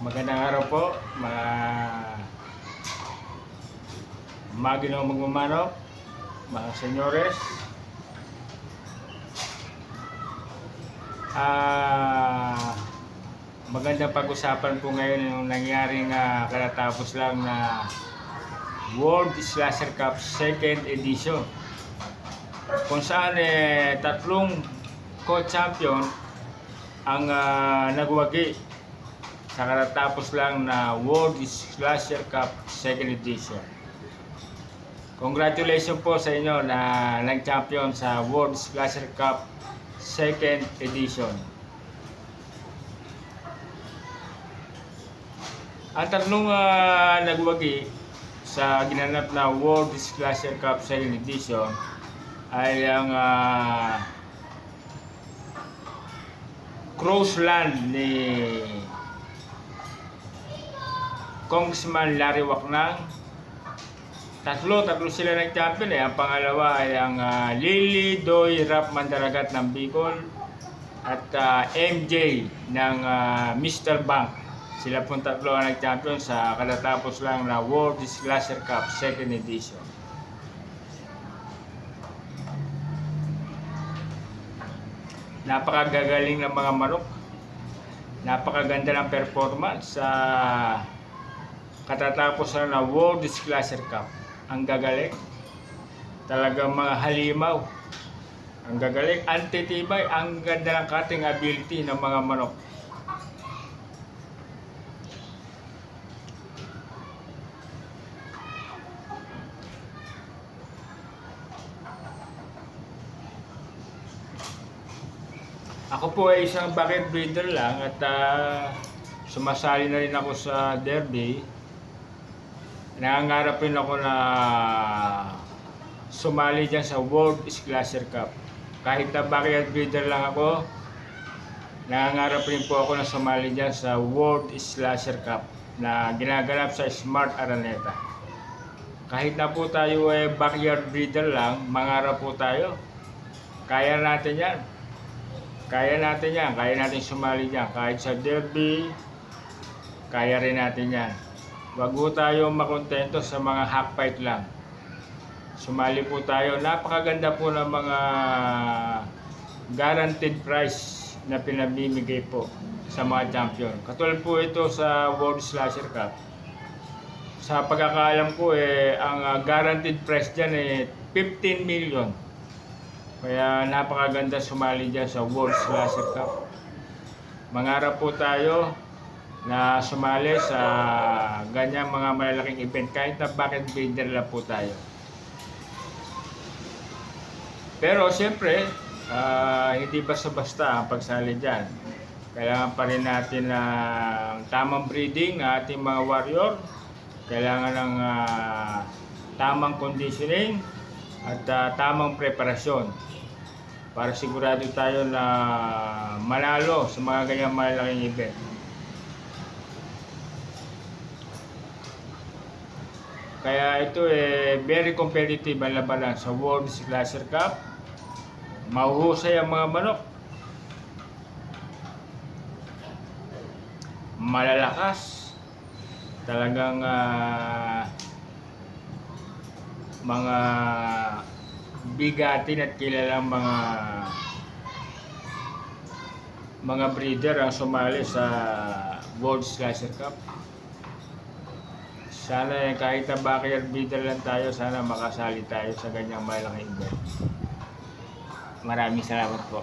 Magandang araw po, mga maginong magmamanok, mga senyores. Magandang pag-usapan po ngayon yung nangyaring katatapos lang na World Slasher Cup 2nd edition, kung saan tatlong co-champion ang nagwagi sa katatapos lang na World Slasher Cup 2nd edition. Congratulations po sa inyo na nag-champion sa World Slasher Cup 2nd edition. Ang tatlong nagwagi sa ginanap na World Slasher Cup 2nd edition ay ang Crossland ni Congressman Larry Wacnang. Tatlo sila nag-champion Ang pangalawa ay ang Lily Doy Rap Mandaragat ng Bicol at MJ ng Mr. Bank. Sila pong tatlo ang nag-champion sa katatapos lang na World Slasher Cup 2nd edition. Napakagagaling ng mga manok. Napakaganda ng performance sa katatapos lang na World Slasher Cup. Ang gagaling. Talagang mga halimaw. Ang gagaling. Antitibay. Ang ganda ng cutting ability ng mga manok. Ako po ay isang bucket breeder lang at sumasali na rin ako sa derby. Nangangarap rin ako na sumali dyan sa World Slasher Cup. Kahit na bucket breeder lang ako, nangangarap rin po ako na sumali dyan sa World Slasher Cup na ginaganap sa Smart Araneta. Kahit na po tayo ay backyard breeder lang, mangarap po tayo. Kaya natin yan. Kaya natin yan. Kaya natin sumali dyan. Kahit sa derby, kaya rin natin yan. Wag po tayo makontento sa mga hack fight lang. Sumali po tayo. Napakaganda po ng mga guaranteed prize na pinamimigay po sa mga champion. Katulad po ito sa World Slasher Cup. Sa pagkakaalam ko ang guaranteed prize dyan 15 million. Kaya napakaganda sumali dyan sa World Slasher Cup. Mangarap po tayo na sumali sa ganyang mga malalaking event kahit na bucket breeder lang po tayo. Pero siyempre, hindi basta-basta ang pagsali dyan. Kailangan pa rin natin ng tamang breeding ng ating mga warrior. Kailangan ng tamang conditioning at tamang preparasyon para sigurado tayo na manalo sa mga ganyang malalaking event. Kaya ito very competitive ang labanan sa World Slasher Cup. Mahuhusay ang mga manok. Malalakas. Talagang mga bigatin at kilalang mga breeder ang sumali sa World Slasher Cup. Sana kahit na backyard breeder lang tayo, sana makasali tayo sa ganyang malaking event. Maraming salamat po.